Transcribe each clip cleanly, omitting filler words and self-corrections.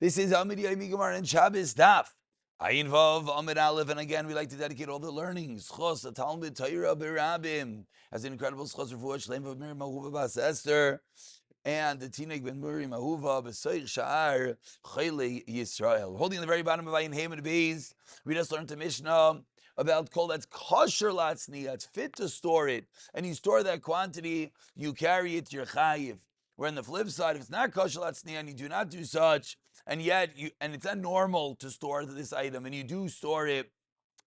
This is Amud Yomi Gemara and Shabbos Daf. Ayin Vav Amud Aleph, and again we like to dedicate all the learnings. Schos, the Talmud Torah Berabim, has an incredible schos refuah shleim of Miriam Ahuva Bas Esther, and the Tineg Ben Miriam Ahuva B'Soich Sha'ar Chayli Yisrael. Holding the very bottom of Ayin Haim and Beis, we just learned the Mishnah about kol that's kosher latzniya. It's fit to store it, and you store that quantity, you carry it to your chayiv. Where on the flip side, if it's not kosher latzniya and you do not do such, and yet it's not normal to store this item, and you do store it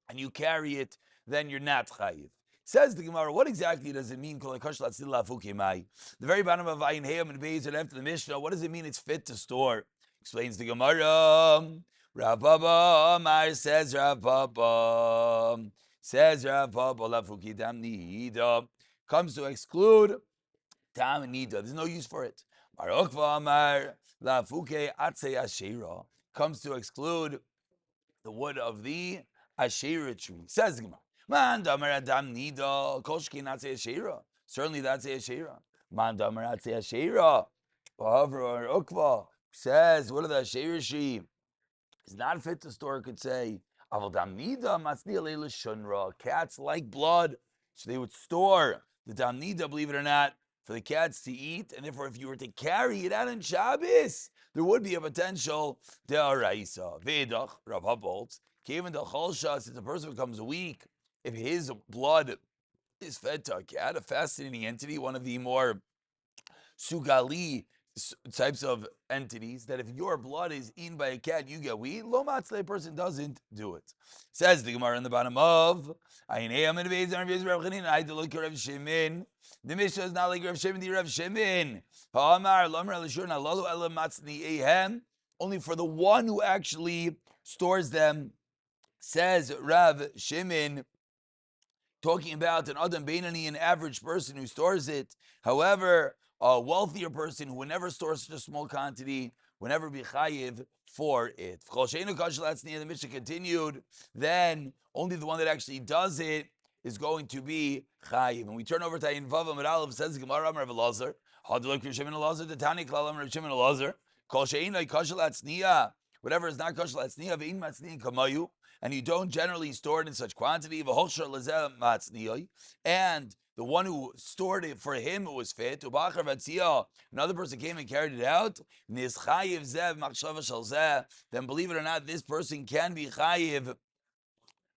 and you carry it, then you're not chayiv. Says the Gemara, what exactly does it mean? The very bottom of Ayin Hayam and Beis, and after the Mishnah, what does it mean it's fit to store? Explains the Gemara. Rav Papa Amar, says Rav Papa, lafuki dam nida, comes to exclude dam nida. There's no use for it. Marokva Amar lafuke atze ashera, comes to exclude the wood of the Asherah tree. Says the Gemara, Man damar adam nida koshki natze Asherah. Certainly that's a Asherah. Man damar atze Asherah. However, Ukva says, what are the Asherah tree? It's not fit to store, could say. Aval dam nida matzniya leila shunra. Cats like blood, so they would store the dam nida, believe it or not, for the cats to eat. And therefore, if you were to carry it out on Shabbos, there would be a potential de'araisa. Ve'edach, Rav holds, given the cholsha, since a person becomes weak, if his blood is fed to a cat, a fascinating entity, one of the more sugali types of entities, that if your blood is eaten by a cat, you get weak. Lo matzle, a person doesn't do it. Says the Gemara in the bottom of Ayin Hayam and Beis and Rav Chanin. I had to look at Rav Shimon. The Mishnah is not like Rav Shimon. The Rav Shimon. Ha'amar Lamer Alishur Nalalu Elam Matzni Ehem. Only for the one who actually stores them. Says Rav Shimon, talking about an Adam Beinani, an average person who stores it. However, a wealthier person who would never store such a small quantity would never be chayiv for it. The Mishnah continued, then only the one that actually does it is going to be chayiv. And we turn over to Ayin Vav Amud Aleph, says Gemara Rav Elazar, Hadlok Rav Shimon Elazar, the Tani Klalam Rav Shimon Elazar, Kol She'inai Kosher Latzniya, whatever is not kosher latzniya, ve'in matzniya kamayu, and you don't generally store it in such quantity, v'holsher lezeh matzniya, and the one who stored it, for him it was fit, ubachar v'tziyah, another person came and carried it out, nis chayiv zev machshava shel zeh, then believe it or not, this person can be chayiv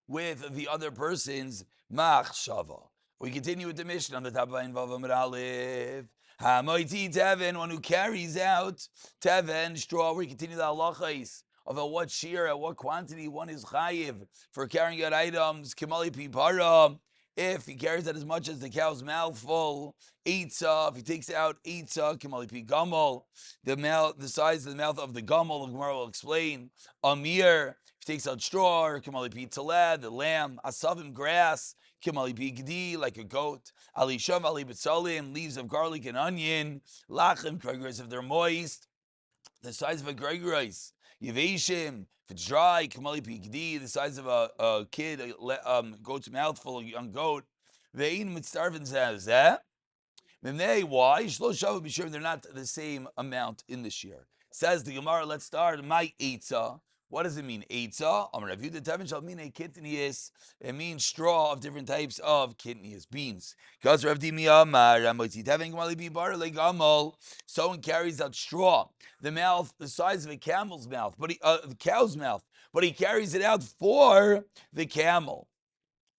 with the other person's machshava. We continue with the mission on the top of Ayin Vav Amud Aleph. Ha'moiti teven, one who carries out teven, straw. We continue the halachas of at what shear, at what quantity one is chayiv for carrying out items. Kimali pipara, if he carries out as much as the cow's mouthful. Eitzah, if he takes out eitzah, kimali pi gamal, the size of the mouth of the gamal, the Gemara will explain. Amir, if he takes out straw, or kimali pi taled, the lamb. Asavim, grass. Kimali bigdi, like a goat. Alishav ali betzalim, leaves of garlic and onion. Lachim, kregris, if they're moist, the size of a kregris. Yeveshim, if it's dry, kimali bigdi, the size of a kid, a goat's mouthful, a young goat. Ve'in mitzarvin says that. Why? Shlo shavu b'shir, they're not the same amount in this year. Says the Gemara, let's start. My eitzah. What does it mean? Eitzah. It means straw of different types of kidneys, beans. Someone carries out straw, the mouth, the size of a camel's mouth, but the cow's mouth, but he carries it out for the camel.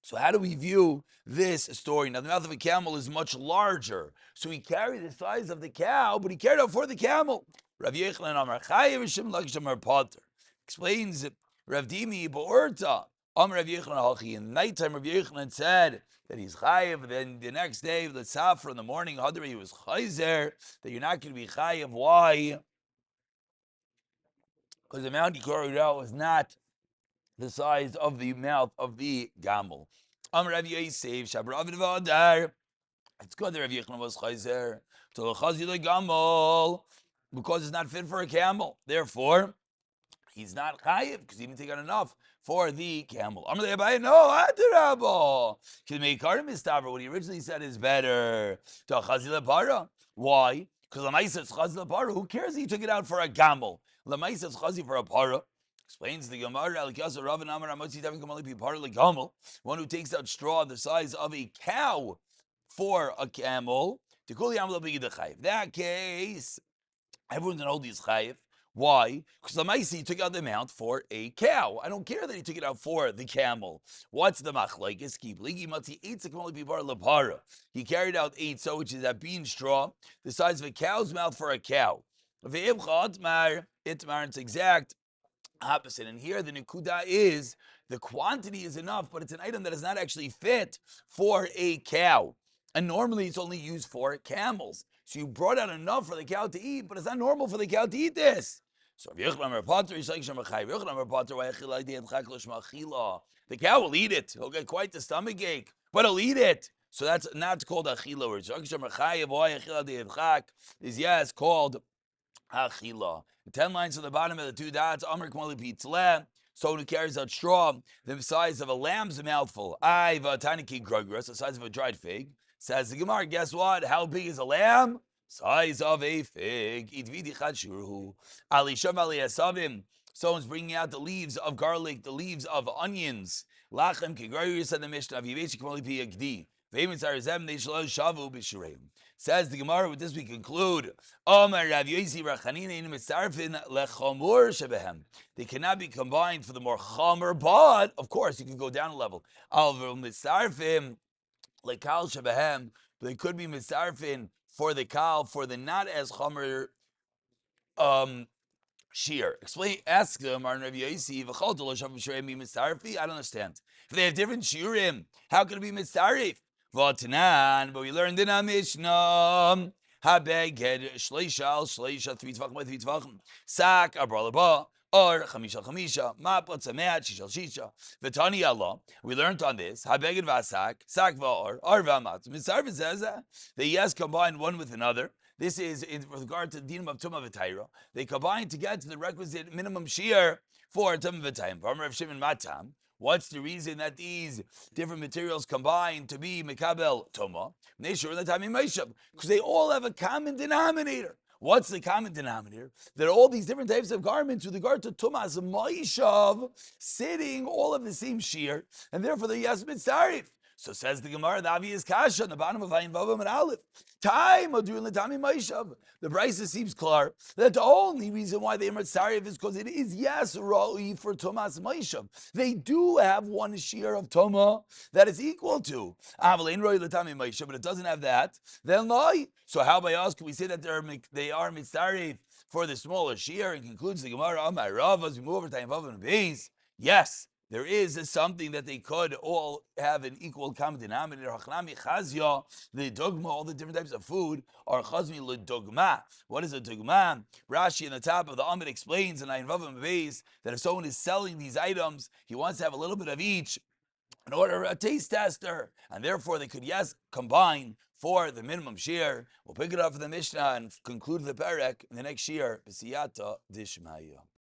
So how do we view this story? Now, the mouth of a camel is much larger. So he carried the size of the cow, but he carried out for the camel. Rav Yochanan Amar Chayev Shem Lakish Amar Potter. Explains Rav Dimi Ba'orta. Amar Rav Yochanan Hachi. In the nighttime, Rav Yochanan said that he's chayev. Then the next day, the tzafra in the morning, Hadar, he was chayzer, that you're not going to be chayev. Why? Because the amount he carried out was not the size of the mouth of the gamel. Amar Rav Yosef Shabbos 76a. It's good that Rav Yochanan was chayzer to the chazil gamel because it's not fit for a camel. Therefore, he's not chayiv because he didn't take out enough for the camel. No, Adirabo. What he originally said is better. Why? Because Lamaisa it's chazi l'para. Who cares that you took it out for a gamel? Lamaisa it's chazi for a para. Explains the Gemara, Alikasa Rav and Amar Amotzi Tavin Kamali Pipar Legamel, one who takes out straw the size of a cow for a camel. To call the Amal Chayiv. That case, everyone's gonna hold these chayiv. Why? Because the Maisi took out the amount for a cow. I don't care that he took it out for the camel. What's the machlekes? He carried out eitza, which is that bean straw, the size of a cow's mouth for a cow. It's exact opposite. And here the nikuda is the quantity is enough, but it's an item that is not actually fit for a cow. And normally it's only used for camels. So you brought out enough for the cow to eat, but it's not normal for the cow to eat this. So the cow will eat it. He'll get quite the stomach ache, but he'll eat it. So that's not called achila. Is yes called achila. The 10 lines on the bottom of the two dots, Amr Kmali Pitzleh, someone who carries out straw, the size of a lamb's mouthful. Aiva Taniki Grugras, the size of a dried fig. Says the Gemara, guess what? How big is a lamb? Size of a fig. Someone's bringing out the leaves of garlic, the leaves of onions. Lachem Kigrayur said the Mishnah, Says the Gemara, with this we conclude. They cannot be combined for the more chamer, but of course you can go down a level. But they could be mitzarfin for the kal, for the not as chamer shear. Explain, ask them, I don't understand. If they have different shiurim, how can it be mitzarif? V'atanan, but we learned in our Mishnah. Habeged shleisha al shleisha, 3 tvachim by 3 tvachim. Sak abralaba or chamisha, map otzameat shisha shisha. V'tani Allah. We learned on this. Habeged v'asak, sak v'or v'amat. Mitzarif says that yes combine one with another. This is in regard to the dinam of tumah v'tayra. They combine to get to the requisite minimum shear for tumah v'tayim. What's the reason that these different materials combine to be mekabel toma? Because they all have a common denominator. What's the common denominator? That all these different types of garments with regard to tumas ma'ishav sitting all of the same shear, and therefore they're yes mitzarif. So says the Gemara, the obvious kasha on the bottom of Ayin Vavam and Aleph. Time Adurin Latami Maishav. The Brisa seems clear that the only reason why they are mitzarif is because it is yes ra'i for Tomas Maishav. They do have one shear of Toma that is equal to Avalein ra'i Latami Maishav, but it doesn't have that. Then lie. So how by us can we say that they are mitzarif for the smaller shear? And concludes the Gemara, Amar Rav, as we move over to Ayin Vavam and Beis. Yes. There is something that they could all have an equal common denominator. Hachnami chazya, the dogma, all the different types of food are chazmi ledogma. What is a dogma? Rashi in the top of the Amid explains in Ayin Vavam Beis that if someone is selling these items, he wants to have a little bit of each in order a taste tester, and therefore they could combine for the minimum shear. We'll pick it up for the Mishnah and conclude the Perek in the next shear. B'siyata dishmaya.